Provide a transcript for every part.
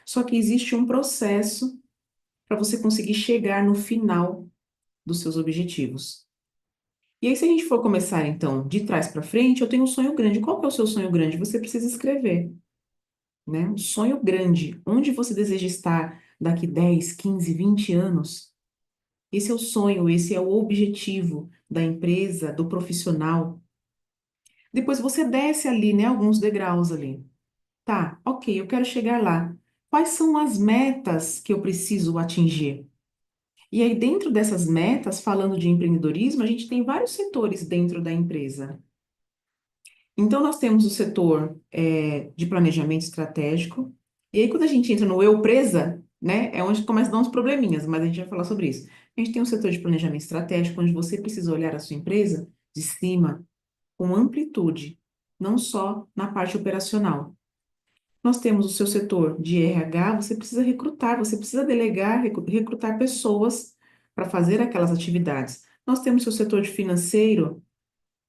Só que existe um processo para você conseguir chegar no final dos seus objetivos. E aí, se a gente for começar, então, de trás para frente, eu tenho um sonho grande. Qual que é o seu sonho grande? Você precisa escrever, né? Um sonho grande. Onde você deseja estar daqui 10, 15, 20 anos? Esse é o sonho, esse é o objetivo da empresa, do profissional. Depois você desce ali, né, alguns degraus ali. Tá, ok, eu quero chegar lá. Quais são as metas que eu preciso atingir? E aí, dentro dessas metas, falando de empreendedorismo, a gente tem vários setores dentro da empresa. Então, nós temos o setor de planejamento estratégico. E aí, quando a gente entra no eu presa, né, é onde começa a dar uns probleminhas, mas a gente vai falar sobre isso. A gente tem um setor de planejamento estratégico, onde você precisa olhar a sua empresa de cima, com amplitude, não só na parte operacional. Nós temos o seu setor de RH, você precisa recrutar, você precisa delegar, recrutar pessoas para fazer aquelas atividades. Nós temos o seu setor de financeiro,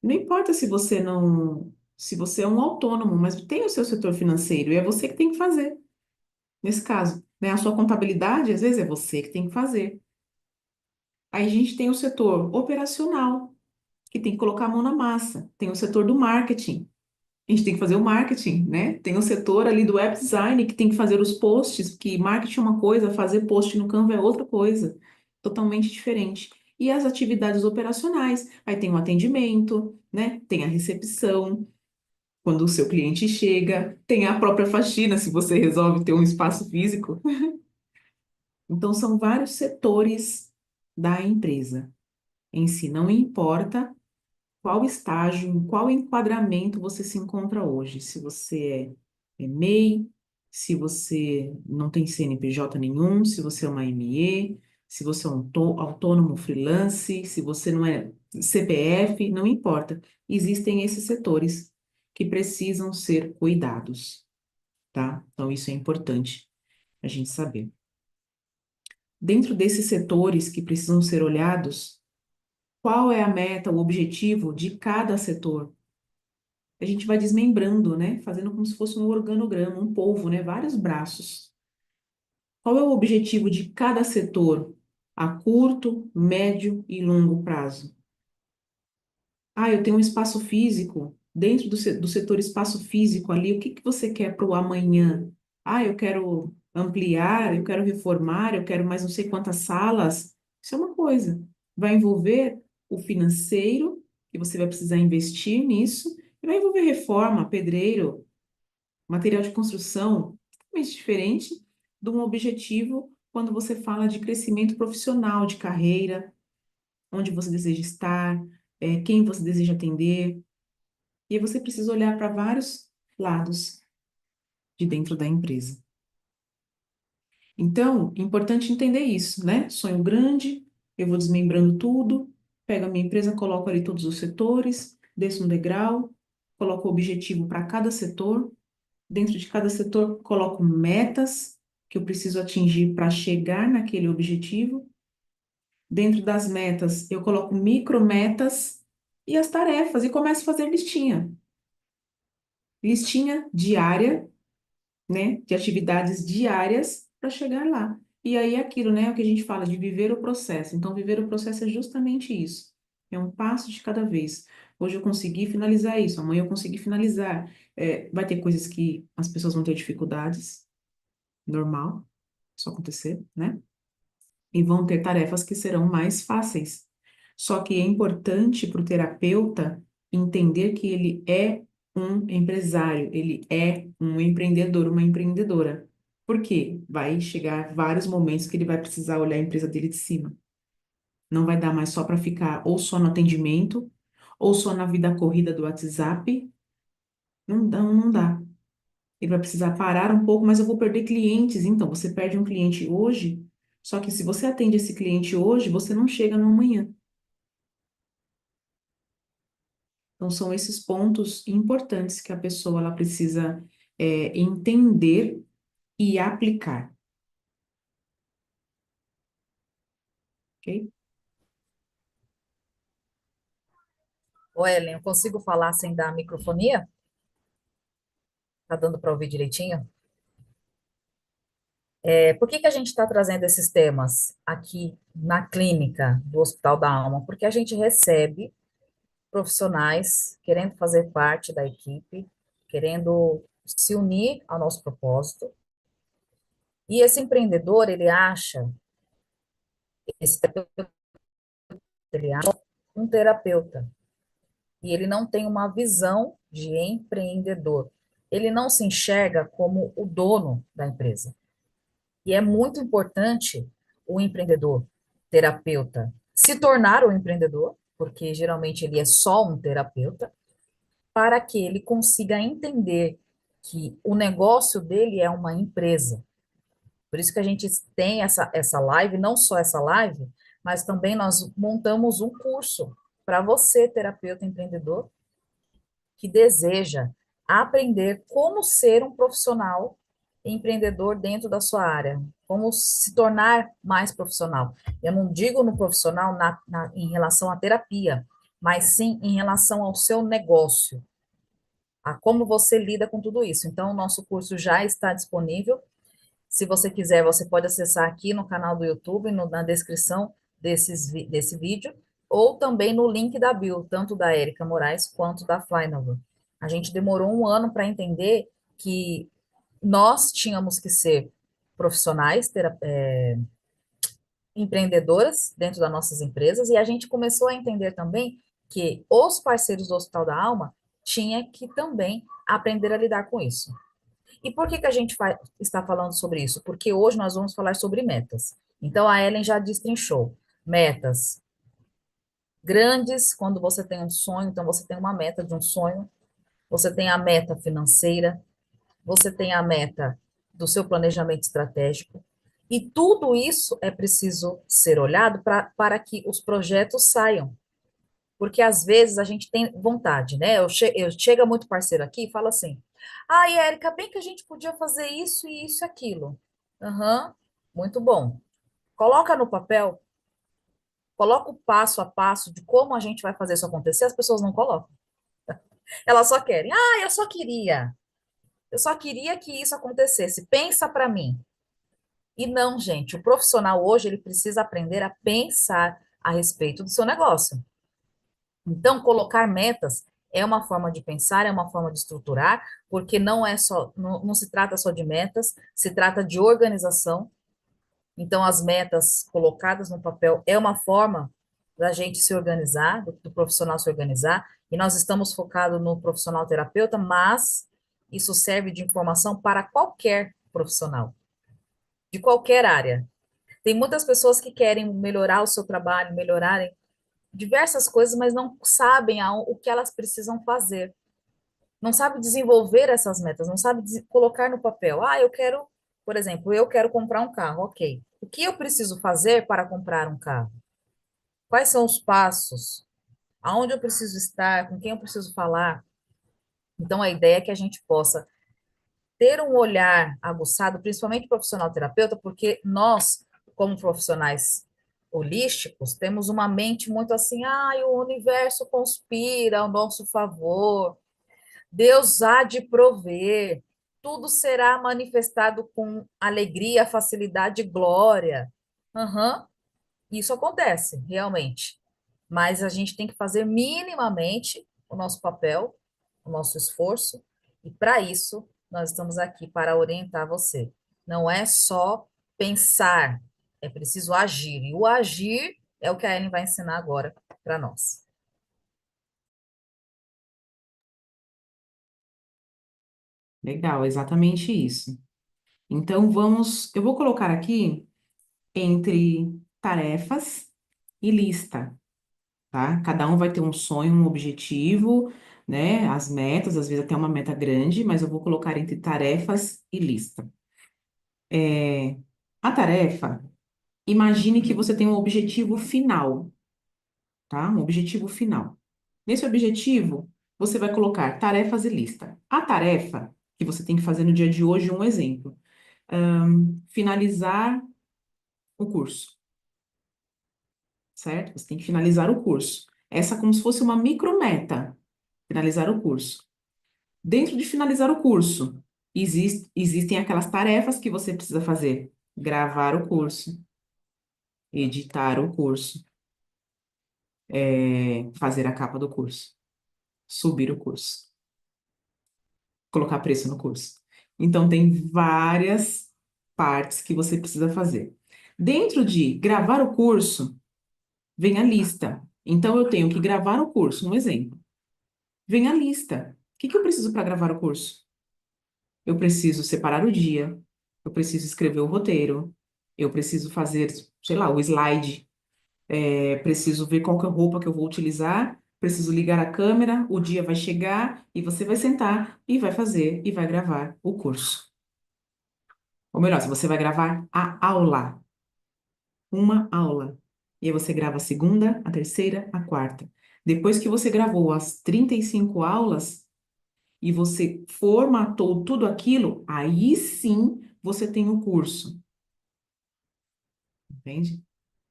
não importa se você é um autônomo, mas tem o seu setor financeiro e é você que tem que fazer, nesse caso, né? A sua contabilidade, às vezes, é você que tem que fazer. Aí a gente tem o setor operacional, que tem que colocar a mão na massa. Tem o setor do marketing, a gente tem que fazer o marketing, né? Tem o setor ali do web design que tem que fazer os posts, que marketing é uma coisa, fazer post no Canva é outra coisa, totalmente diferente. E as atividades operacionais, aí tem o atendimento, né? Tem a recepção, quando o seu cliente chega, tem a própria faxina, se você resolve ter um espaço físico. Então, são vários setores da empresa em si, não importa qual estágio, em qual enquadramento você se encontra hoje. Se você é MEI, se você não tem CNPJ nenhum, se você é uma ME, se você é um autônomo freelance, se você não é CPF, não importa. Existem esses setores que precisam ser cuidados, tá? Então, isso é importante a gente saber. Dentro desses setores que precisam ser olhados, qual é a meta, o objetivo de cada setor? A gente vai desmembrando, né? Fazendo como se fosse um organograma, um polvo, né? Vários braços. Qual é o objetivo de cada setor a curto, médio e longo prazo? Ah, eu tenho um espaço físico. Dentro do setor espaço físico ali, o que que você quer para o amanhã? Ah, eu quero ampliar, eu quero reformar, eu quero mais não sei quantas salas. Isso é uma coisa. Vai envolver o financeiro, que você vai precisar investir nisso, e vai envolver reforma, pedreiro, material de construção, totalmente diferente de um objetivo quando você fala de crescimento profissional, de carreira, onde você deseja estar, quem você deseja atender. E aí você precisa olhar para vários lados de dentro da empresa. Então, é importante entender isso, né? Sonho grande, eu vou desmembrando tudo, pego a minha empresa, coloco ali todos os setores, desço um degrau, coloco o objetivo para cada setor. Dentro de cada setor, coloco metas que eu preciso atingir para chegar naquele objetivo. Dentro das metas, eu coloco micrometas e as tarefas e começo a fazer listinha. Listinha diária, né, de atividades diárias para chegar lá. E aí é aquilo, né, o que a gente fala de viver o processo. Então, viver o processo é justamente isso. É um passo de cada vez. Hoje eu consegui finalizar isso, amanhã eu consegui finalizar. Vai ter coisas que as pessoas vão ter dificuldades, normal, isso acontecer, né? E vão ter tarefas que serão mais fáceis. Só que é importante para o terapeuta entender que ele é um empresário, ele é um empreendedor, uma empreendedora. Por quê? Vai chegar vários momentos que ele vai precisar olhar a empresa dele de cima. Não vai dar mais só para ficar ou só no atendimento, ou só na vida corrida do WhatsApp. Não dá, não dá. Ele vai precisar parar um pouco, mas eu vou perder clientes. Então, você perde um cliente hoje, só que se você atende esse cliente hoje, você não chega no amanhã. Então, são esses pontos importantes que a pessoa ela precisa entender e aplicar, ok? Ô, Ellen, eu consigo falar sem dar a microfonia? Tá dando para ouvir direitinho? Por que que a gente está trazendo esses temas aqui na clínica do Hospital da Alma? Porque a gente recebe profissionais querendo fazer parte da equipe, querendo se unir ao nosso propósito. E esse empreendedor, esse terapeuta, ele acha um terapeuta. E ele não tem uma visão de empreendedor. Ele não se enxerga como o dono da empresa. E é muito importante o empreendedor, terapeuta, se tornar um empreendedor, porque geralmente ele é só um terapeuta, para que ele consiga entender que o negócio dele é uma empresa. Por isso que a gente tem essa live, não só essa live, mas também nós montamos um curso para você, terapeuta empreendedor, que deseja aprender como ser um profissional empreendedor dentro da sua área, como se tornar mais profissional. Eu não digo no profissional em relação à terapia, mas sim em relação ao seu negócio, a como você lida com tudo isso. Então, o nosso curso já está disponível. Se você quiser, você pode acessar aqui no canal do YouTube, na descrição desse vídeo, ou também no link da bio, tanto da Érica Moraes quanto da Flynova. A gente demorou um ano para entender que nós tínhamos que ser profissionais, empreendedoras dentro das nossas empresas, e a gente começou a entender também que os parceiros do Hospital da Alma tinham que também aprender a lidar com isso. E por que que a gente está falando sobre isso? Porque hoje nós vamos falar sobre metas. Então, a Ellen já destrinchou. Metas grandes, quando você tem um sonho, então você tem uma meta de um sonho, você tem a meta financeira, você tem a meta do seu planejamento estratégico, e tudo isso é preciso ser olhado para que os projetos saiam. Porque às vezes a gente tem vontade, né? Chega muito parceiro aqui e fala assim: ai, Érica, bem que a gente podia fazer isso e isso e aquilo. Aham, muito bom. Coloca no papel, coloca o passo a passo de como a gente vai fazer isso acontecer, as pessoas não colocam. Elas só querem, eu só queria que isso acontecesse. Pensa para mim. E não, gente, o profissional hoje ele precisa aprender a pensar a respeito do seu negócio. Então, colocar metas é uma forma de pensar, é uma forma de estruturar, porque não se trata só de metas, se trata de organização. Então, as metas colocadas no papel é uma forma da gente se organizar, do profissional se organizar, e nós estamos focados no profissional terapeuta, mas isso serve de informação para qualquer profissional, de qualquer área. Tem muitas pessoas que querem melhorar o seu trabalho, melhorarem diversas coisas, mas não sabem o que elas precisam fazer. Não sabem desenvolver essas metas, não sabem colocar no papel. Eu quero, por exemplo, eu quero comprar um carro, ok. O que eu preciso fazer para comprar um carro? Quais são os passos? Aonde eu preciso estar? Com quem eu preciso falar? Então, a ideia é que a gente possa ter um olhar aguçado, principalmente profissional terapeuta, porque nós, como profissionais holísticos, temos uma mente muito assim, o universo conspira ao nosso favor, Deus há de prover, tudo será manifestado com alegria, facilidade e glória. Aham, isso acontece, realmente. Mas a gente tem que fazer minimamente o nosso papel, o nosso esforço, e para isso nós estamos aqui para orientar você. Não é só pensar, é preciso agir. E o agir é o que a Ellen vai ensinar agora para nós. Legal, exatamente isso. Então eu vou colocar aqui entre tarefas e lista, tá? Cada um vai ter um sonho, um objetivo, né? As metas, às vezes até uma meta grande, mas eu vou colocar entre tarefas e lista. A tarefa, imagine que você tem um objetivo final, tá? Um objetivo final. Nesse objetivo, você vai colocar tarefas e lista. A tarefa que você tem que fazer no dia de hoje, um exemplo, finalizar o curso, certo? Você tem que finalizar o curso. Essa é como se fosse uma micrometa, finalizar o curso. Dentro de finalizar o curso, Existem aquelas tarefas que você precisa fazer: gravar o curso, editar o curso, fazer a capa do curso, subir o curso, colocar preço no curso. Então, tem várias partes que você precisa fazer. Dentro de gravar o curso, vem a lista. Então, eu tenho que gravar o curso, um exemplo. Vem a lista. O que que eu preciso para gravar o curso? Eu preciso separar o dia, eu preciso escrever o roteiro, eu preciso fazer, sei lá, o slide, preciso ver qual que é a roupa que eu vou utilizar, preciso ligar a câmera, o dia vai chegar e você vai sentar e vai fazer e vai gravar o curso. Ou melhor, se você vai gravar a aula, uma aula. E aí você grava a segunda, a terceira, a quarta. Depois que você gravou as 35 aulas e você formatou tudo aquilo, aí sim você tem o curso, entende?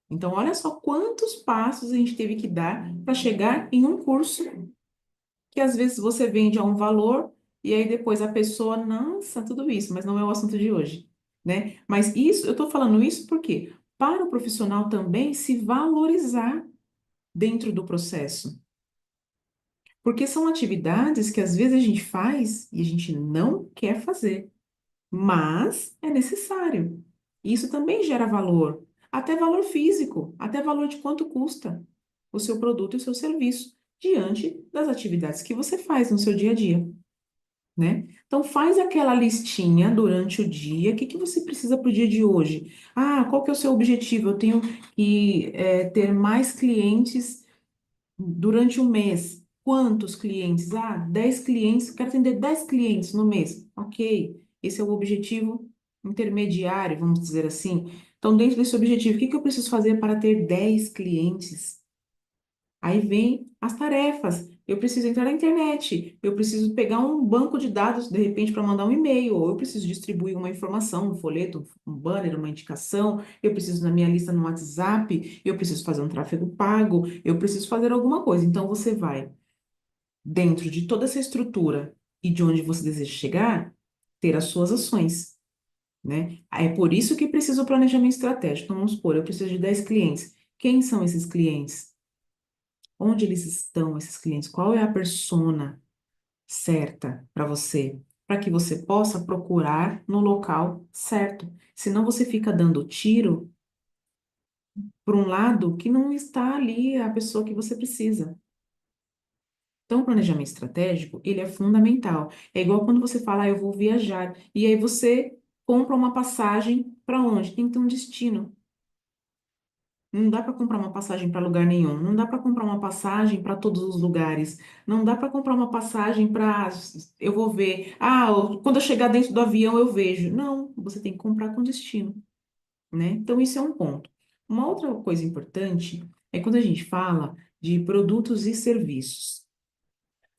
Então, olha só quantos passos a gente teve que dar para chegar em um curso que às vezes você vende a um valor e aí depois a pessoa, nossa, tudo isso, mas não é o assunto de hoje, né? Mas isso, eu estou falando isso porque para o profissional também se valorizar dentro do processo. Porque são atividades que às vezes a gente faz e a gente não quer fazer, mas é necessário. Isso também gera valor, até valor físico, até valor de quanto custa o seu produto e o seu serviço diante das atividades que você faz no seu dia a dia, né? Então faz aquela listinha durante o dia, o que que você precisa para o dia de hoje? Ah, qual que é o seu objetivo? Eu tenho que ter mais clientes durante um mês. Quantos clientes? Ah, 10 clientes, quero atender 10 clientes no mês. Ok, esse é o objetivo intermediário, vamos dizer assim. Então, dentro desse objetivo, o que que eu preciso fazer para ter 10 clientes? Aí vem as tarefas. Eu preciso entrar na internet, eu preciso pegar um banco de dados, de repente, para mandar um e-mail, ou eu preciso distribuir uma informação, um folheto, um banner, uma indicação, eu preciso na minha lista no WhatsApp, eu preciso fazer um tráfego pago, eu preciso fazer alguma coisa. Então, você vai, dentro de toda essa estrutura e de onde você deseja chegar, ter as suas ações, né? É por isso que precisa o planejamento estratégico. Então, vamos supor, eu preciso de 10 clientes. Quem são esses clientes? Onde eles estão, esses clientes? Qual é a persona certa para você? Para que você possa procurar no local certo. Senão você fica dando tiro para um lado que não está ali a pessoa que você precisa. Então, o planejamento estratégico, ele é fundamental. É igual quando você fala, ah, eu vou viajar, e aí você compra uma passagem para onde? Tem que ter um destino. Não dá para comprar uma passagem para lugar nenhum. Não dá para comprar uma passagem para todos os lugares. Não dá para comprar uma passagem para eu vou ver. Ah, quando eu chegar dentro do avião eu vejo. Não, você tem que comprar com destino, né? Então isso é um ponto. Uma outra coisa importante é quando a gente fala de produtos e serviços.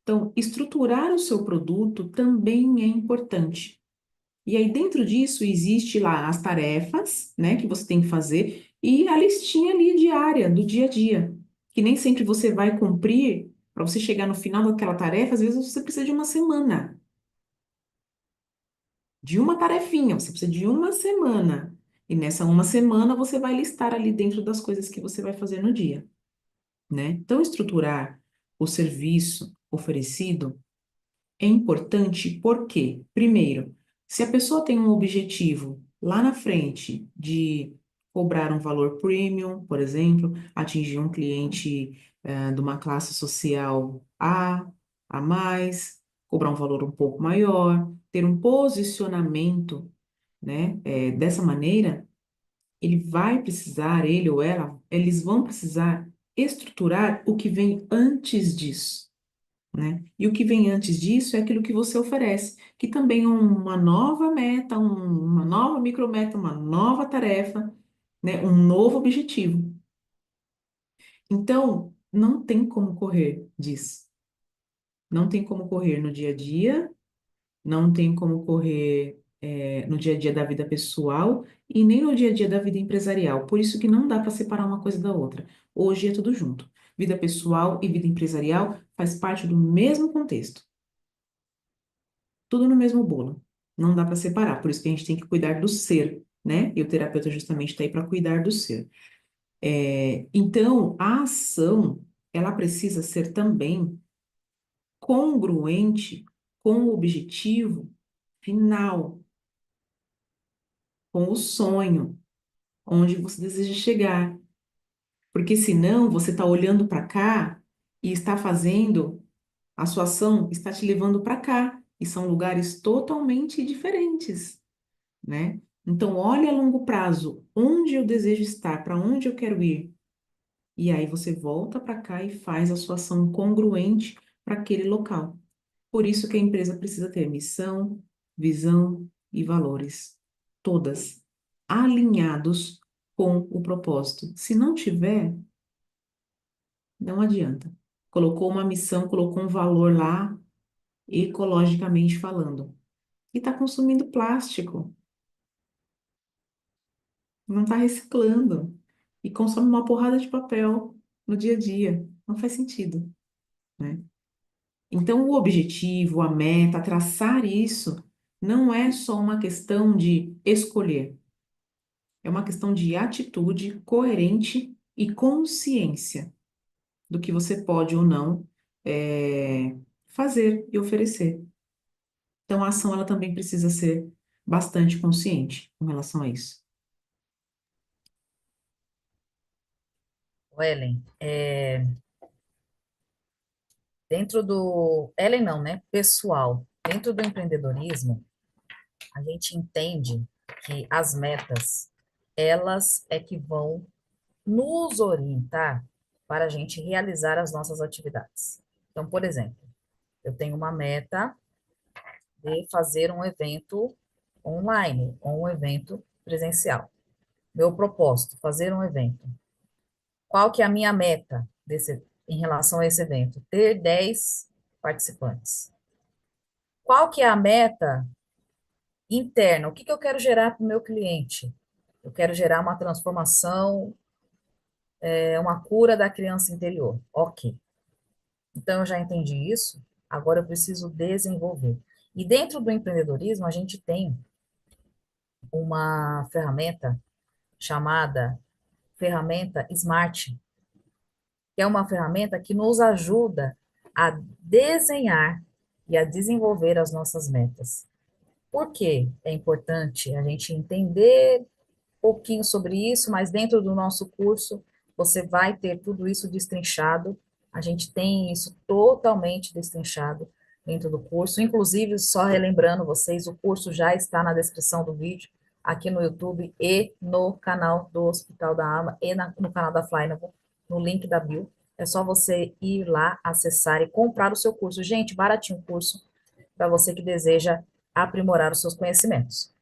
Então, estruturar o seu produto também é importante. E aí, dentro disso, existe lá as tarefas, né, que você tem que fazer e a listinha ali diária, do dia a dia, que nem sempre você vai cumprir. Para você chegar no final daquela tarefa, às vezes você precisa de uma semana, de uma tarefinha, você precisa de uma semana. E nessa uma semana você vai listar ali dentro das coisas que você vai fazer no dia, né? Então, estruturar o serviço oferecido é importante porque, primeiro, se a pessoa tem um objetivo lá na frente de cobrar um valor premium, por exemplo, atingir um cliente de uma classe social a mais, cobrar um valor um pouco maior, ter um posicionamento, né, dessa maneira, ele vai precisar, ele ou ela, eles vão precisar estruturar o que vem antes disso, né? E o que vem antes disso é aquilo que você oferece, que também é uma nova meta, uma nova micrometa, uma nova tarefa, né? Um novo objetivo. Então, não tem como correr disso. Não tem como correr no dia a dia, não tem como correr, no dia a dia da vida pessoal e nem no dia a dia da vida empresarial. Por isso que não dá para separar uma coisa da outra. Hoje é tudo junto. Vida pessoal e vida empresarial faz parte do mesmo contexto. Tudo no mesmo bolo, Não dá para separar, por isso que a gente tem que cuidar do ser, né? E o terapeuta justamente está aí para cuidar do ser. Então, a ação, ela precisa ser também congruente com o objetivo final, com o sonho, onde você deseja chegar. Porque senão você está olhando para cá e está fazendo, a sua ação está te levando para cá, e são lugares totalmente diferentes, né? Então, olhe a longo prazo, onde eu desejo estar, para onde eu quero ir. E aí você volta para cá e faz a sua ação congruente para aquele local. Por isso que a empresa precisa ter missão, visão e valores, todas alinhados com o propósito. Se não tiver, não adianta. Colocou uma missão, colocou um valor lá, ecologicamente falando, e está consumindo plástico, não está reciclando e consome uma porrada de papel no dia a dia. Não faz sentido, né? Então, o objetivo, a meta, traçar isso, não é só uma questão de escolher, é uma questão de atitude coerente e consciência do que você pode ou não fazer e oferecer. Então, a ação ela também precisa ser bastante consciente com relação a isso. Ellen, dentro do... Ellen não, né? Pessoal, dentro do empreendedorismo, a gente entende que as metas, elas é que vão nos orientar para a gente realizar as nossas atividades. Então, por exemplo, eu tenho uma meta de fazer um evento online ou um evento presencial. Meu propósito, fazer um evento. Qual que é a minha meta em relação a esse evento? Ter 10 participantes. Qual que é a meta interna? O que que eu quero gerar para o meu cliente? Eu quero gerar uma transformação, uma cura da criança interior. Ok. Então, eu já entendi isso, agora eu preciso desenvolver. E dentro do empreendedorismo, a gente tem uma ferramenta chamada ferramenta Smart, que é uma ferramenta que nos ajuda a desenhar e a desenvolver as nossas metas. Por que é importante a gente entender um pouquinho sobre isso, mas dentro do nosso curso você vai ter tudo isso destrinchado. A gente tem isso totalmente destrinchado dentro do curso. Inclusive, só relembrando vocês, o curso já está na descrição do vídeo, aqui no YouTube e no canal do Hospital da Alma e no canal da Flynavel, no link da bio. É só você ir lá, acessar e comprar o seu curso. Gente, baratinho o curso para você que deseja aprimorar os seus conhecimentos.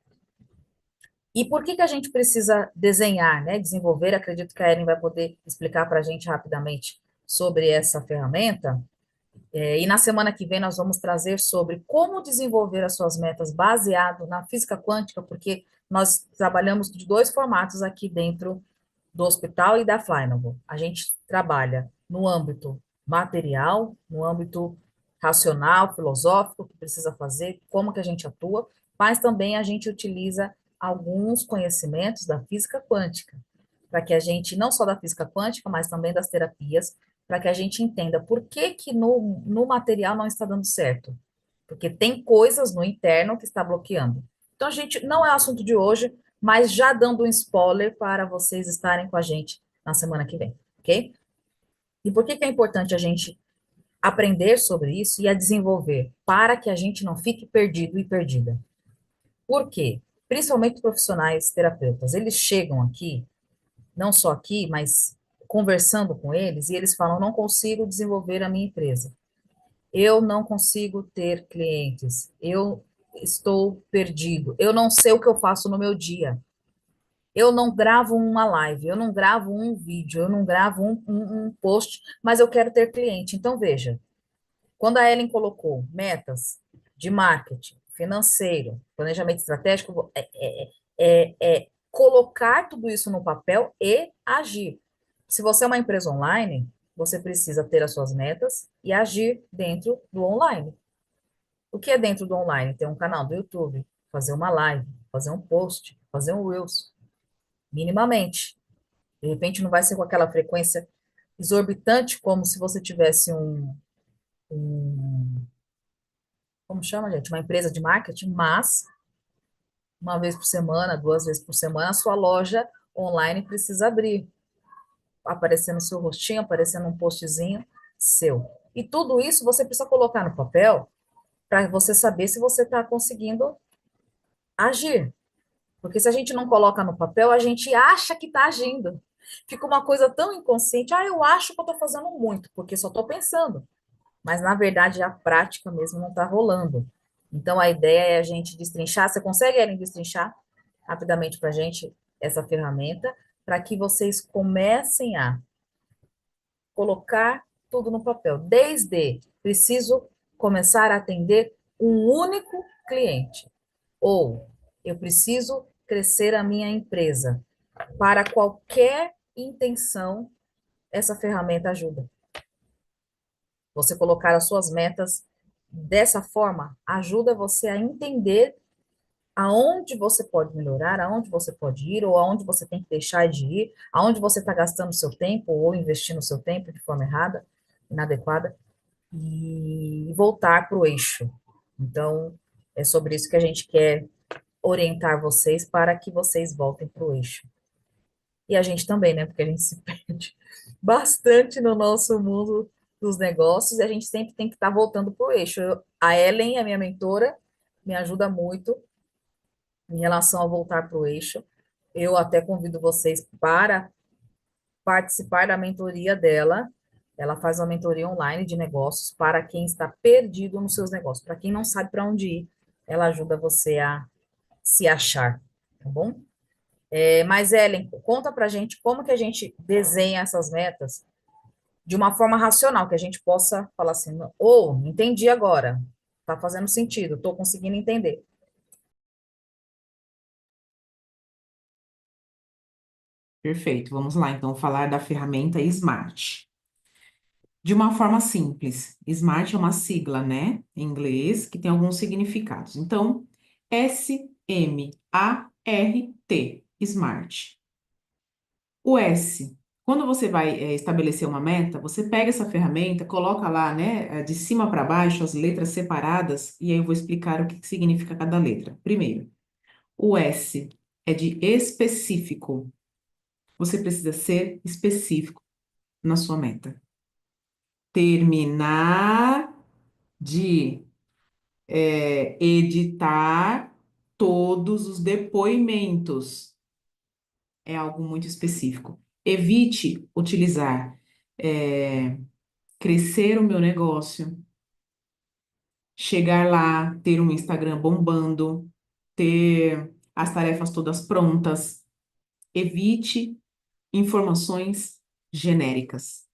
E por que que a gente precisa desenhar, né, desenvolver? Acredito que a Ellen vai poder explicar para a gente rapidamente sobre essa ferramenta. E na semana que vem nós vamos trazer sobre como desenvolver as suas metas baseado na física quântica, porque nós trabalhamos de dois formatos aqui dentro do hospital e da Flynavel. A gente trabalha no âmbito material, no âmbito racional, filosófico, o que precisa fazer, como que a gente atua, mas também a gente utiliza alguns conhecimentos da física quântica, para que a gente, não só da física quântica, mas também das terapias, para que a gente entenda por que que no material não está dando certo. Porque tem coisas no interno que está bloqueando. Então, a gente, não é assunto de hoje, mas já dando um spoiler para vocês estarem com a gente na semana que vem, ok? E por que que é importante a gente aprender sobre isso e a desenvolver? Para que a gente não fique perdido e perdida. Por quê? Principalmente profissionais terapeutas, eles chegam aqui, não só aqui, mas conversando com eles, e eles falam: não consigo desenvolver a minha empresa, eu não consigo ter clientes, eu estou perdido, eu não sei o que eu faço no meu dia, eu não gravo uma live, eu não gravo um vídeo, eu não gravo um post, mas eu quero ter cliente. Então, veja, quando a Ellen colocou metas de marketing, financeiro, planejamento estratégico, colocar tudo isso no papel e agir. Se você é uma empresa online, você precisa ter as suas metas e agir dentro do online. O que é dentro do online? Tem um canal do YouTube, fazer uma live, fazer um post, fazer um Reels, minimamente. De repente não vai ser com aquela frequência exorbitante como se você tivesse como chama, gente? Uma empresa de marketing, mas uma vez por semana, duas vezes por semana, a sua loja online precisa abrir, aparecendo o seu rostinho, aparecendo um postzinho seu. E tudo isso você precisa colocar no papel para você saber se você está conseguindo agir. Porque se a gente não coloca no papel, a gente acha que está agindo. Fica uma coisa tão inconsciente. Ah, eu acho que eu estou fazendo muito, porque só estou pensando. Mas, na verdade, a prática mesmo não está rolando. Então, a ideia é a gente destrinchar. Você consegue, Ellen, destrinchar rapidamente para a gente essa ferramenta, para que vocês comecem a colocar tudo no papel. Desde preciso começar a atender um único cliente, ou eu preciso crescer a minha empresa. Para qualquer intenção, essa ferramenta ajuda. Você colocar as suas metas dessa forma ajuda você a entender aonde você pode melhorar, aonde você pode ir, ou aonde você tem que deixar de ir, aonde você está gastando seu tempo ou investindo seu tempo de forma errada, inadequada, e voltar para o eixo. Então, é sobre isso que a gente quer orientar vocês para que vocês voltem para o eixo. E a gente também, né? Porque a gente se perde bastante no nosso mundo dos negócios e a gente sempre tem que estar voltando para o eixo. A Ellen, a minha mentora, me ajuda muito em relação a voltar para o eixo. Eu até convido vocês para participar da mentoria dela. Ela faz uma mentoria online de negócios para quem está perdido nos seus negócios, para quem não sabe para onde ir, ela ajuda você a se achar, tá bom? Mas, Ellen, conta pra gente como que a gente desenha essas metas de uma forma racional, que a gente possa falar assim, ou entendi agora, tá fazendo sentido, tô conseguindo entender. Perfeito. Vamos lá, então, falar da ferramenta Smart. De uma forma simples, SMART é uma sigla, né, em inglês, que tem alguns significados. Então, SMART, SMART. O S, quando você vai estabelecer uma meta, você pega essa ferramenta, coloca lá, né, de cima para baixo, as letras separadas, e aí eu vou explicar o que que significa cada letra. Primeiro, o S é de específico. Você precisa ser específico na sua meta. Terminar de editar todos os depoimentos. É algo muito específico. Evite utilizar é, crescer o meu negócio, chegar lá, ter um Instagram bombando, ter as tarefas todas prontas. Evite informações genéricas.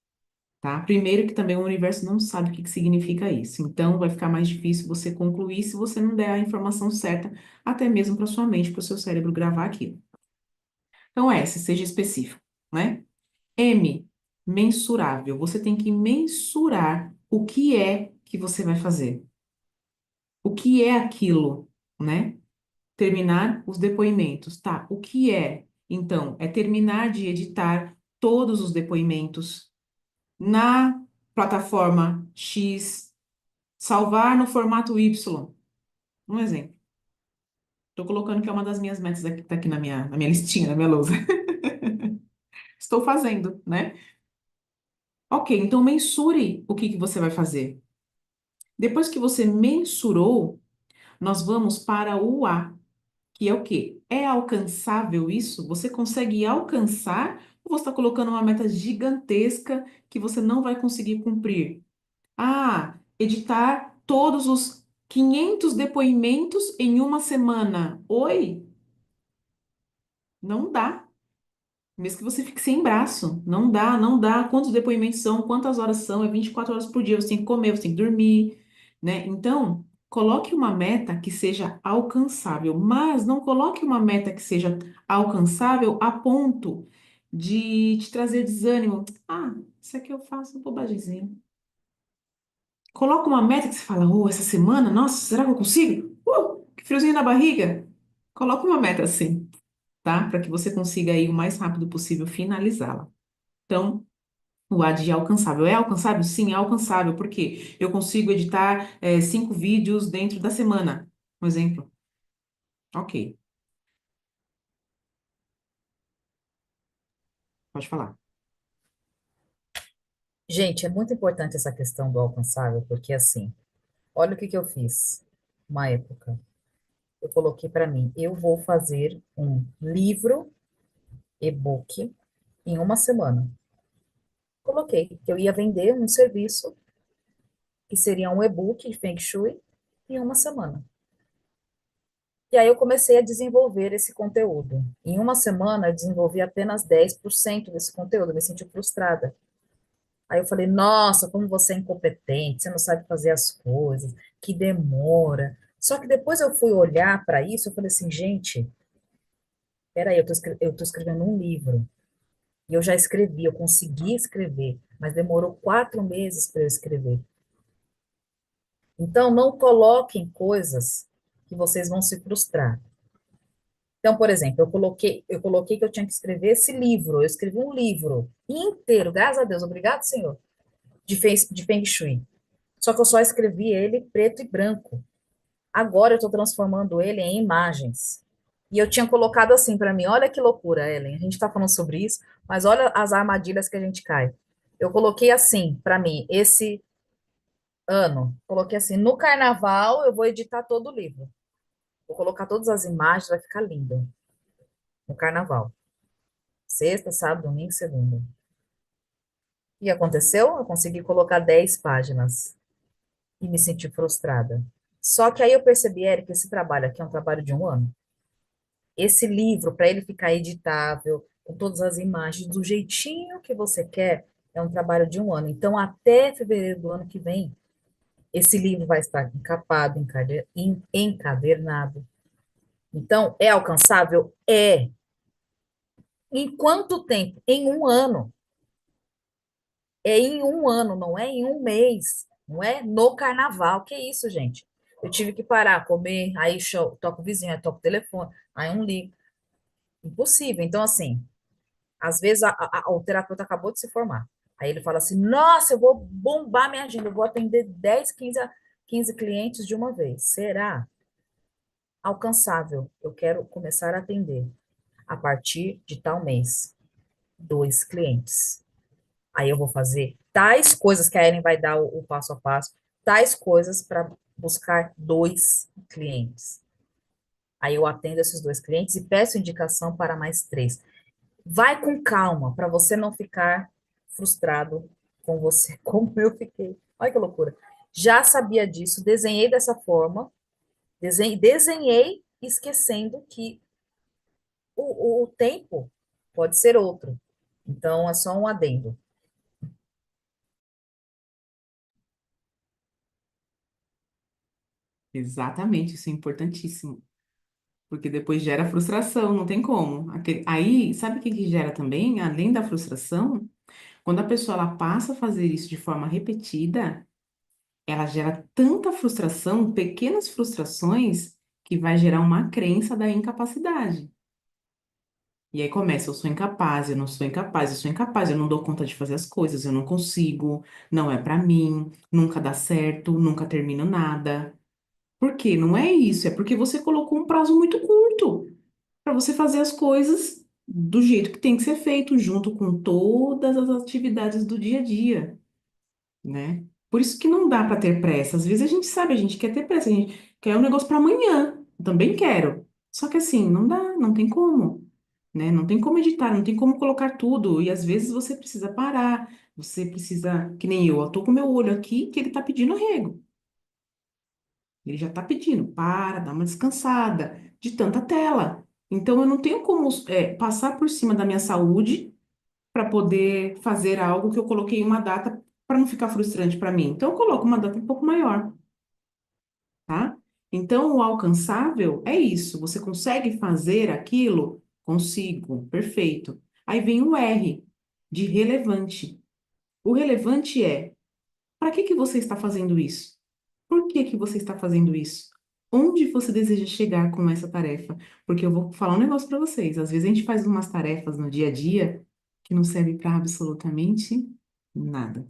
Tá? Primeiro que também o universo não sabe o que que significa isso. Então, vai ficar mais difícil você concluir se você não der a informação certa, até mesmo para sua mente, para o seu cérebro gravar aquilo. Então, S, seja específico, né? M, mensurável. Você tem que mensurar o que é que você vai fazer. O que é aquilo, né? Terminar os depoimentos. Tá, o que é? Então, é terminar de editar todos os depoimentos na plataforma X, salvar no formato Y. Um exemplo. Estou colocando que é uma das minhas metas aqui, tá aqui na minha listinha, na minha lousa. Estou fazendo, né? Ok, então mensure o que que você vai fazer. Depois que você mensurou, nós vamos para o A, que é o quê? É alcançável isso? Você consegue alcançar ou você está colocando uma meta gigantesca que você não vai conseguir cumprir? Ah, editar todos os 500 depoimentos em uma semana. Oi? Não dá. Mesmo que você fique sem braço. Não dá, não dá. Quantos depoimentos são? Quantas horas são? É 24 horas por dia. Você tem que comer, você tem que dormir, né? Então, coloque uma meta que seja alcançável, mas não coloque uma meta que seja alcançável a ponto de te trazer desânimo. Ah, isso aqui eu faço bobagemzinha. Coloca uma meta que você fala, oh, essa semana, nossa, será que eu consigo? Que friozinho na barriga? Coloca uma meta assim, tá? Para que você consiga aí o mais rápido possível finalizá-la. Então, o A de alcançável. É alcançável? Sim, é alcançável. Por quê? Eu consigo editar 5 vídeos dentro da semana. Um exemplo. Ok, pode falar. Gente, é muito importante essa questão do alcançável, porque assim, olha o que que eu fiz uma época. Eu coloquei para mim, eu vou fazer um livro e-book em uma semana. Coloquei que eu ia vender um serviço que seria um e-book de Feng Shui em uma semana. E aí eu comecei a desenvolver esse conteúdo. Em uma semana, eu desenvolvi apenas 10% desse conteúdo, eu me senti frustrada. Aí eu falei, nossa, como você é incompetente, você não sabe fazer as coisas, que demora. Só que depois eu fui olhar para isso, eu falei assim, gente, peraí, eu tô escrevendo um livro. E eu já escrevi, eu consegui escrever, mas demorou 4 meses para eu escrever. Então, não coloquem coisas que vocês vão se frustrar. Então, por exemplo, eu coloquei que eu tinha que escrever esse livro. Eu escrevi um livro inteiro, graças a Deus, obrigado, Senhor, de Feng Shui. Só que eu só escrevi ele preto e branco. Agora eu estou transformando ele em imagens. E eu tinha colocado assim para mim, olha que loucura, Ellen. A gente está falando sobre isso, mas olha as armadilhas que a gente cai. Eu coloquei assim para mim, esse ano, coloquei assim, no carnaval eu vou editar todo o livro. Vou colocar todas as imagens, vai ficar lindo no carnaval. Sexta, sábado, domingo, segunda. E aconteceu? Eu consegui colocar 10 páginas e me senti frustrada. Só que aí eu percebi, Érica, esse trabalho aqui é um trabalho de um ano. Esse livro, para ele ficar editável, com todas as imagens, do jeitinho que você quer, é um trabalho de um ano. Então, até fevereiro do ano que vem, esse livro vai estar encapado, encadernado. Então, é alcançável? É. Em quanto tempo? Em um ano. É em um ano, não é em um mês. Não é no carnaval. Que isso, gente? Eu tive que parar, comer, aí toco o vizinho, aí toco o telefone, aí um ligo. Impossível. Então, assim, às vezes o terapeuta acabou de se formar. Aí ele fala assim: nossa, eu vou bombar minha agenda, eu vou atender 10, 15 clientes de uma vez. Será? Alcançável. Eu quero começar a atender a partir de tal mês, 2 clientes. Aí eu vou fazer tais coisas que a Ellen vai dar o passo a passo, tais coisas para buscar 2 clientes. Aí eu atendo esses 2 clientes e peço indicação para mais 3. Vai com calma, para você não ficar frustrado com você, como eu fiquei. Olha que loucura. Já sabia disso, desenhei dessa forma, desenhei esquecendo que o tempo pode ser outro. Então, é só um adendo. Exatamente, isso é importantíssimo. Porque depois gera frustração, não tem como. Aí, sabe o que que gera também? Além da frustração, quando a pessoa ela passa a fazer isso de forma repetida, ela gera tanta frustração, pequenas frustrações, que vai gerar uma crença da incapacidade. E aí começa, eu sou incapaz, eu não sou incapaz, eu sou incapaz, eu não dou conta de fazer as coisas, eu não consigo, não é pra mim, nunca dá certo, nunca termino nada. Por quê? Não é isso, é porque você colocou um prazo muito curto para você fazer as coisas do jeito que tem que ser feito, junto com todas as atividades do dia a dia, né? Por isso que não dá para ter pressa. Às vezes a gente sabe, a gente quer ter pressa, a gente quer um negócio para amanhã. Eu também quero. Só que assim, não dá, não tem como, né? Não tem como editar, não tem como colocar tudo. E às vezes você precisa parar, você precisa, que nem eu tô com meu olho aqui que ele tá pedindo arrego. Ele já tá pedindo, para, dá uma descansada de tanta tela. Então eu não tenho como passar por cima da minha saúde para poder fazer algo que eu coloquei uma data para não ficar frustrante para mim. Então, eu coloco uma data um pouco maior, tá? Então, o alcançável é isso. Você consegue fazer aquilo? Consigo, perfeito. Aí vem o R, de relevante. O relevante é, para que que você está fazendo isso? Por que que você está fazendo isso? Onde você deseja chegar com essa tarefa? Porque eu vou falar um negócio para vocês. Às vezes a gente faz umas tarefas no dia a dia que não serve para absolutamente nada.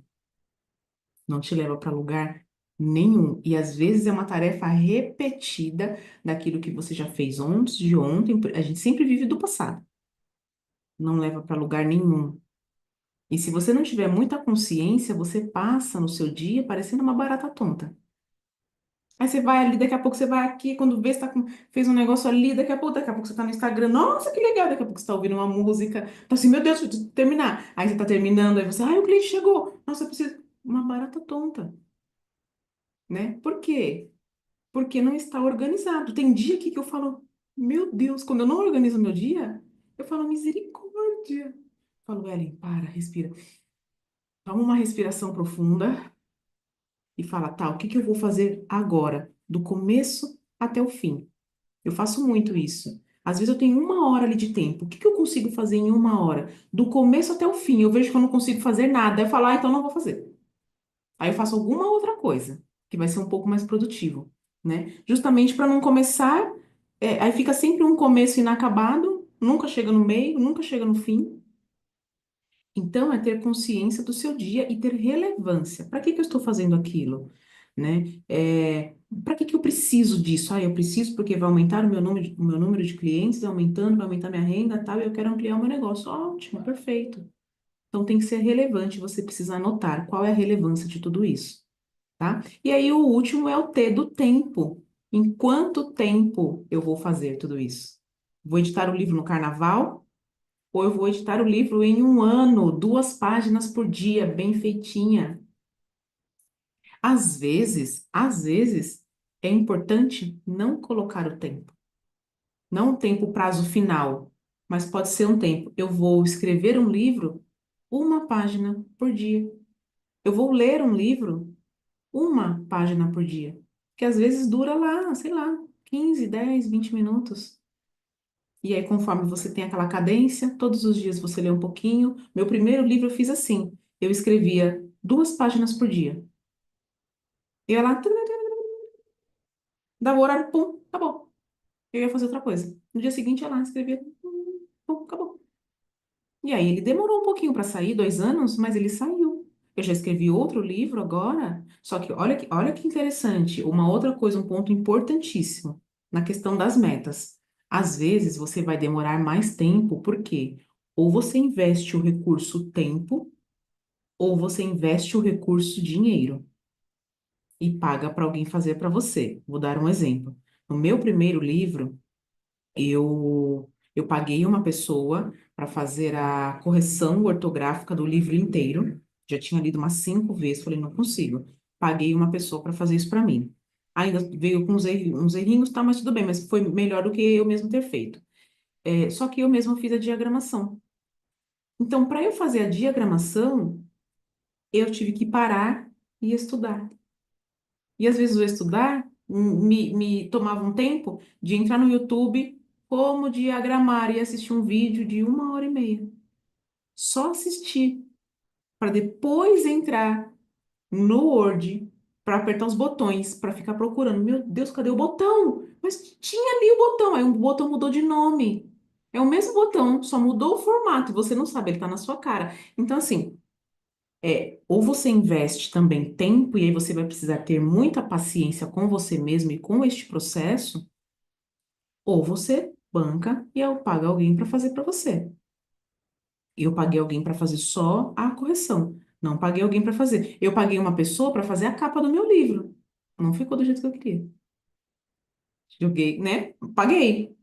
Não te leva para lugar nenhum. E às vezes é uma tarefa repetida daquilo que você já fez antes de ontem. A gente sempre vive do passado. Não leva para lugar nenhum. E se você não tiver muita consciência, você passa no seu dia parecendo uma barata tonta. Aí você vai ali, daqui a pouco você vai aqui, quando vê, fez um negócio ali, daqui a pouco você tá no Instagram, nossa, que legal, daqui a pouco você tá ouvindo uma música, tá assim, meu Deus, deixa eu terminar. Aí você tá terminando, aí você, ai, o cliente chegou, nossa, eu preciso, uma barata tonta, né? Por quê? Porque não está organizado. Tem dia aqui que eu falo, meu Deus, quando eu não organizo meu dia, eu falo, misericórdia. Eu falo, Ellen, para, respira. Toma uma respiração profunda e fala, tá, o que que eu vou fazer agora, do começo até o fim? Eu faço muito isso. Às vezes eu tenho uma hora ali de tempo. O que que eu consigo fazer em uma hora? Do começo até o fim. Eu vejo que eu não consigo fazer nada. Eu falo, ah, então não vou fazer. Aí eu faço alguma outra coisa, que vai ser um pouco mais produtivo, né? Justamente para não começar. Aí fica sempre um começo inacabado, nunca chega no meio, nunca chega no fim. Então, é ter consciência do seu dia e ter relevância. Para que que eu estou fazendo aquilo? Né? Para que que eu preciso disso? Ah, eu preciso porque vai aumentar o meu número de clientes, vai aumentando, vai aumentar minha renda, tal, e eu quero ampliar o meu negócio. Ótimo, perfeito. Então, tem que ser relevante, você precisa anotar qual é a relevância de tudo isso, tá? E aí, o último é o T do tempo. Em quanto tempo eu vou fazer tudo isso? Vou editar o livro no carnaval? Ou eu vou editar o livro em um ano, 2 páginas por dia, bem feitinha. Às vezes, é importante não colocar o tempo. Não o tempo prazo final, mas pode ser um tempo. Eu vou escrever um livro 1 página por dia. Eu vou ler um livro 1 página por dia. Que às vezes dura lá, sei lá, 15, 10, 20 minutos. E aí, conforme você tem aquela cadência, todos os dias você lê um pouquinho. Meu primeiro livro eu fiz assim: eu escrevia 2 páginas por dia. Eu ia lá, dava o horário, pum, acabou. Eu ia fazer outra coisa. No dia seguinte, eu ia lá, escrevia, pum, acabou. E aí, ele demorou um pouquinho para sair, 2 anos, mas ele saiu. Eu já escrevi outro livro agora, só que olha que interessante, uma outra coisa, um ponto importantíssimo na questão das metas. Às vezes, você vai demorar mais tempo, por quê? Ou você investe o recurso tempo, ou você investe o recurso dinheiro e paga para alguém fazer para você. Vou dar um exemplo. No meu primeiro livro, eu paguei uma pessoa para fazer a correção ortográfica do livro inteiro. Já tinha lido umas 5 vezes, falei, não consigo. Paguei uma pessoa para fazer isso para mim. Ainda veio com uns errinhos, tá, mas tudo bem, mas foi melhor do que eu mesmo ter feito. Só que eu mesma fiz a diagramação. Então, para eu fazer a diagramação, eu tive que parar e estudar. E às vezes o estudar me tomava um tempo de entrar no YouTube como diagramar e assistir um vídeo de 1 hora e meia. Só assistir, para depois entrar no Word, para apertar os botões, para ficar procurando. Meu Deus, cadê o botão? Mas tinha ali o botão, aí o botão mudou de nome. É o mesmo botão, só mudou o formato, e você não sabe, ele está na sua cara. Então, assim, ou você investe também tempo, e aí você vai precisar ter muita paciência com você mesmo e com este processo, ou você banca e eu pago alguém para fazer para você. Eu paguei alguém para fazer só a correção, não paguei alguém para fazer. Eu paguei uma pessoa para fazer a capa do meu livro. Não ficou do jeito que eu queria. Joguei, né? Paguei.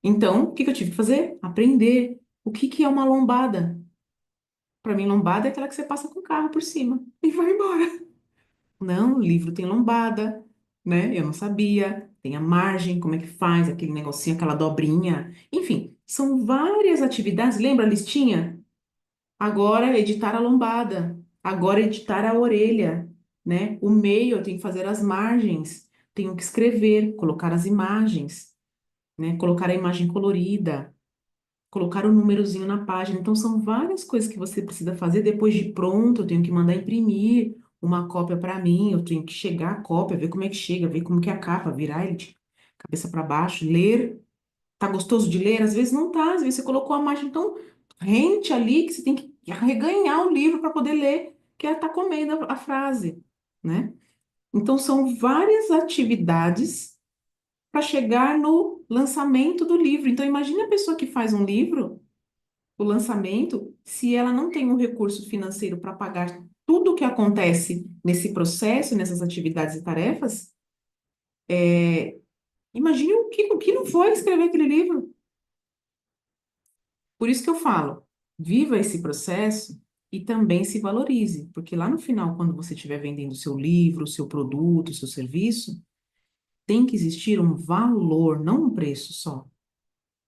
Então, o que que eu tive que fazer? Aprender. O que que é uma lombada? Para mim, lombada é aquela que você passa com o carro por cima e vai embora. Não, o livro tem lombada, né? Eu não sabia. Tem a margem, como é que faz, aquele negocinho, aquela dobrinha. Enfim, são várias atividades. Lembra a listinha? Agora editar a lombada. Agora editar a orelha, né? O meio, eu tenho que fazer as margens. Tenho que escrever, colocar as imagens, né? Colocar a imagem colorida, colocar o númerozinho na página. Então, são várias coisas que você precisa fazer. Depois de pronto, eu tenho que mandar imprimir uma cópia para mim, eu tenho que chegar a cópia, ver como é que chega, ver como que é a capa, virar ele. cabeça para baixo, ler. Tá gostoso de ler? Às vezes não tá, às vezes você colocou a margem tão rente ali que você tem que reganhar o livro para poder ler, que ela tá comendo a frase, né? Então são várias atividades para chegar no lançamento do livro. Então imagine a pessoa que faz um livro, o lançamento, se ela não tem um recurso financeiro para pagar tudo o que acontece nesse processo, nessas atividades e tarefas, imagine o que não foi escrever aquele livro. Por isso que eu falo, viva esse processo e também se valorize, porque lá no final, quando você estiver vendendo o seu livro, o seu produto, o seu serviço, tem que existir um valor, não um preço só.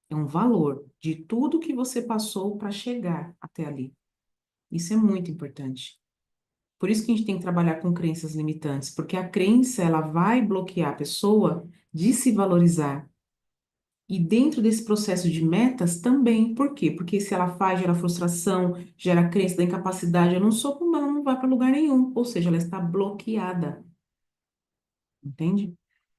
É um valor de tudo que você passou para chegar até ali. Isso é muito importante. Por isso que a gente tem que trabalhar com crenças limitantes, porque a crença ela vai bloquear a pessoa de se valorizar. E dentro desse processo de metas também, por quê? Porque se ela faz, gera frustração, gera crença da incapacidade, eu não sou como ela, não vai para lugar nenhum. Ou seja, ela está bloqueada, entende?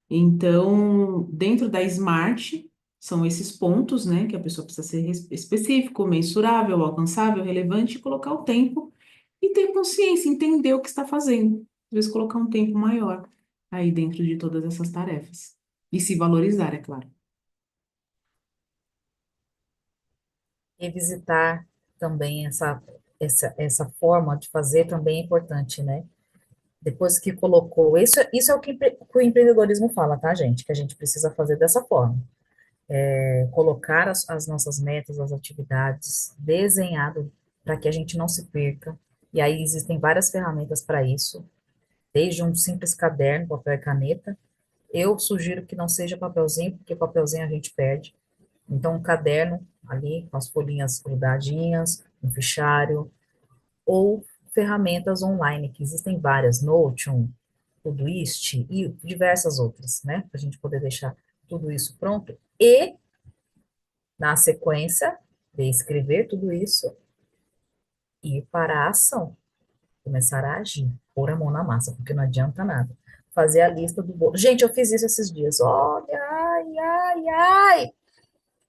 Então, dentro da SMART, são esses pontos, né, que a pessoa precisa ser específico, mensurável, alcançável, relevante, e colocar o tempo e ter consciência, entender o que está fazendo. Às vezes, colocar um tempo maior aí dentro de todas essas tarefas. E se valorizar, é claro. Revisitar também essa forma de fazer também é importante, né? Depois que colocou, isso é o que, que o empreendedorismo fala, tá, gente? Que a gente precisa fazer dessa forma. Colocar as nossas metas, as atividades, desenhado para que a gente não se perca. E aí existem várias ferramentas para isso, desde um simples caderno, papel e caneta. Eu sugiro que não seja papelzinho, porque papelzinho a gente perde. Então, um caderno ali, com as folhinhas grudadinhas, um fichário, ou ferramentas online, que existem várias, Notion, Todoist e diversas outras, né? Para a gente poder deixar tudo isso pronto. E, na sequência de escrever tudo isso, ir para a ação, começar a agir, pôr a mão na massa, porque não adianta nada. Fazer a lista do bolo. Gente, eu fiz isso esses dias. Olha, ai, ai, ai.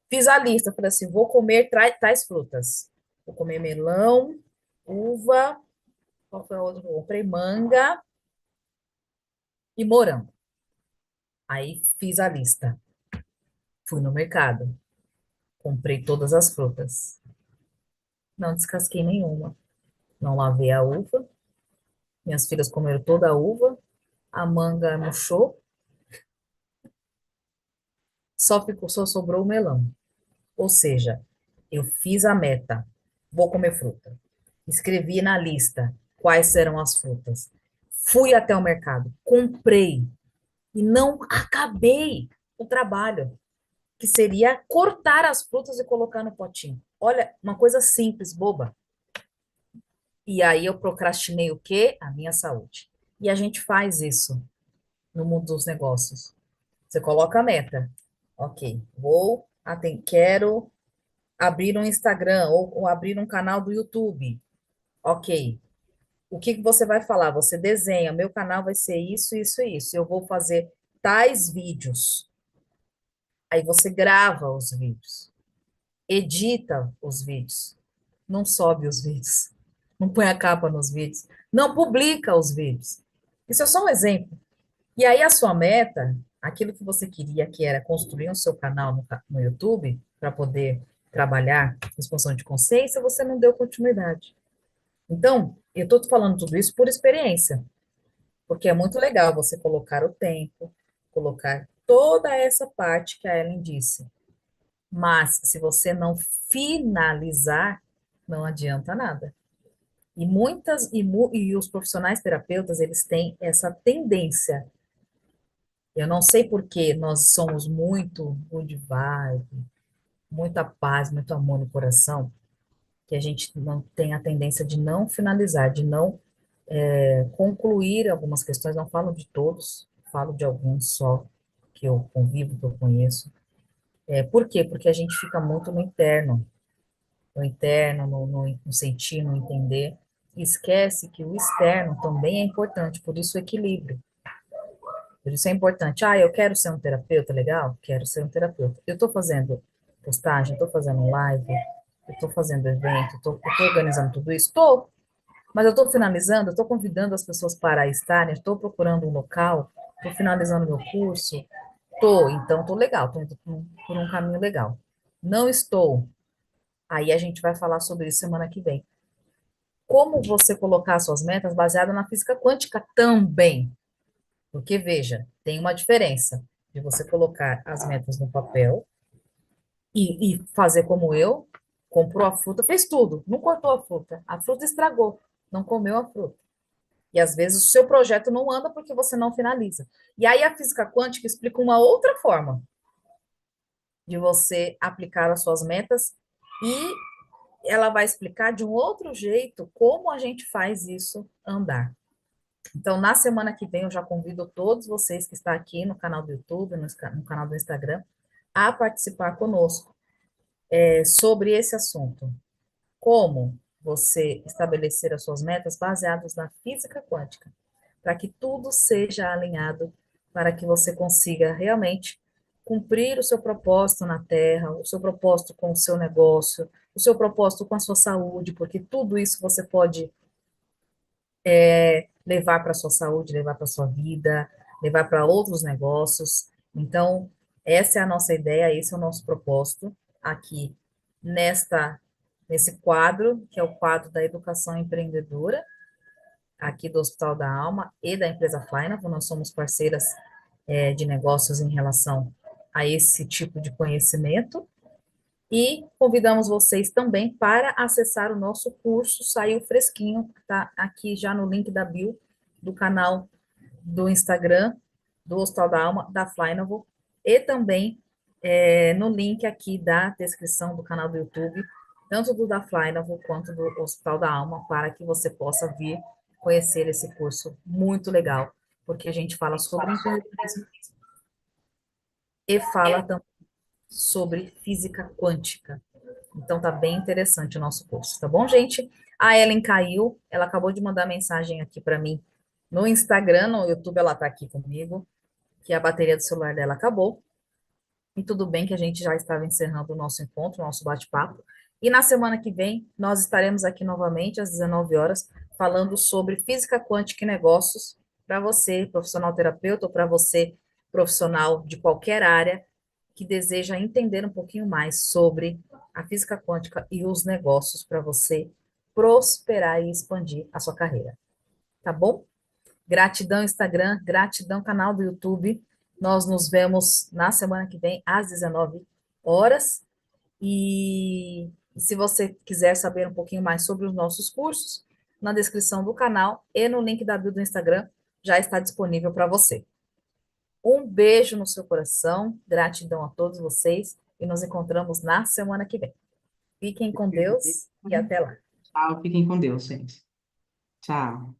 Fiz a lista, falei assim, vou comer tais frutas. Vou comer melão, uva, qual foi a outra? Eu comprei manga e morango. Aí fiz a lista. Fui no mercado, comprei todas as frutas. Não descasquei nenhuma. Não lavei a uva. Minhas filhas comeram toda a uva. A manga murchou. Só sobrou o melão. Ou seja, eu fiz a meta. Vou comer fruta. Escrevi na lista quais serão as frutas. Fui até o mercado, comprei e não acabei o trabalho, que seria cortar as frutas e colocar no potinho. Olha, uma coisa simples, boba. E aí eu procrastinei o quê? A minha saúde. E a gente faz isso no mundo dos negócios. Você coloca a meta. Ok, quero abrir um Instagram ou abrir um canal do YouTube. Ok, o que que você vai falar? Você desenha, meu canal vai ser isso, isso e isso. Eu vou fazer tais vídeos. Aí você grava os vídeos, edita os vídeos, não sobe os vídeos, não põe a capa nos vídeos, não publica os vídeos. Isso é só um exemplo. E aí a sua meta, aquilo que você queria, que era construir um seu canal no YouTube, para poder trabalhar expansão de consciência, você não deu continuidade. Então, eu estou falando tudo isso por experiência, porque é muito legal você colocar o tempo, colocar toda essa parte que a Ellen disse. Mas se você não finalizar, não adianta nada. E e os profissionais terapeutas, eles têm essa tendência. Eu não sei por que nós somos muito good vibe, muita paz, muito amor no coração, que a gente não tem a tendência de não finalizar, de não concluir algumas questões. Não falo de todos, falo de alguns só que eu convivo, que eu conheço. Por quê? Porque a gente fica muito no interno, no sentir, no entender, e esquece que o externo também é importante, por isso o equilíbrio. Isso é importante. Ah, eu quero ser um terapeuta, legal? Quero ser um terapeuta. Eu estou fazendo postagem, estou fazendo live, eu estou fazendo evento, eu tô organizando tudo isso? Estou. Mas eu estou finalizando, estou convidando as pessoas para estarem, estou procurando um local, estou finalizando meu curso, estou, então estou legal, estou indo por um caminho legal. Não estou. Aí a gente vai falar sobre isso semana que vem. Como você colocar suas metas baseada na física quântica também. Porque, veja, tem uma diferença de você colocar as metas no papel e fazer como eu, comprou a fruta, fez tudo, não cortou a fruta estragou, não comeu a fruta. E às vezes o seu projeto não anda porque você não finaliza. E aí a física quântica explica uma outra forma de você aplicar as suas metas e ela vai explicar de um outro jeito como a gente faz isso andar. Então, na semana que vem, eu já convido todos vocês que estão aqui no canal do YouTube, no canal do Instagram, a participar conosco sobre esse assunto. Como você estabelecer as suas metas baseadas na física quântica, para que tudo seja alinhado, para que você consiga realmente cumprir o seu propósito na Terra, o seu propósito com o seu negócio, o seu propósito com a sua saúde, porque tudo isso você pode levar para a sua saúde, levar para a sua vida, levar para outros negócios. Então, essa é a nossa ideia, esse é o nosso propósito aqui nesse quadro, que é o quadro da educação empreendedora, aqui do Hospital da Alma e da empresa Flynav. Nós somos parceiras de negócios em relação a esse tipo de conhecimento. E convidamos vocês também para acessar o nosso curso, saiu fresquinho, está aqui já no link da bio do canal do Instagram, do Hospital da Alma, da Flynovel, e também no link aqui da descrição do canal do YouTube, tanto do da Flynovel quanto do Hospital da Alma, para que você possa vir conhecer esse curso muito legal, porque a gente fala sobre empreendedorismo e fala também sobre física quântica. Então tá bem interessante o nosso curso, tá bom, gente? A Ellen caiu, ela acabou de mandar mensagem aqui para mim no Instagram, no YouTube ela tá aqui comigo, que a bateria do celular dela acabou. E tudo bem que a gente já estava encerrando o nosso encontro, o nosso bate-papo. E na semana que vem nós estaremos aqui novamente às 19 horas falando sobre física quântica e negócios para você, profissional terapeuta, ou para você, profissional de qualquer área que deseja entender um pouquinho mais sobre a física quântica e os negócios para você prosperar e expandir a sua carreira. Tá bom? Gratidão, Instagram, gratidão, canal do YouTube. Nós nos vemos na semana que vem, às 19 horas. E se você quiser saber um pouquinho mais sobre os nossos cursos, na descrição do canal e no link da bio do Instagram já está disponível para você. Um beijo no seu coração, gratidão a todos vocês e nos encontramos na semana que vem. Fiquem com Deus e até lá. Tchau, fiquem com Deus, gente. Tchau.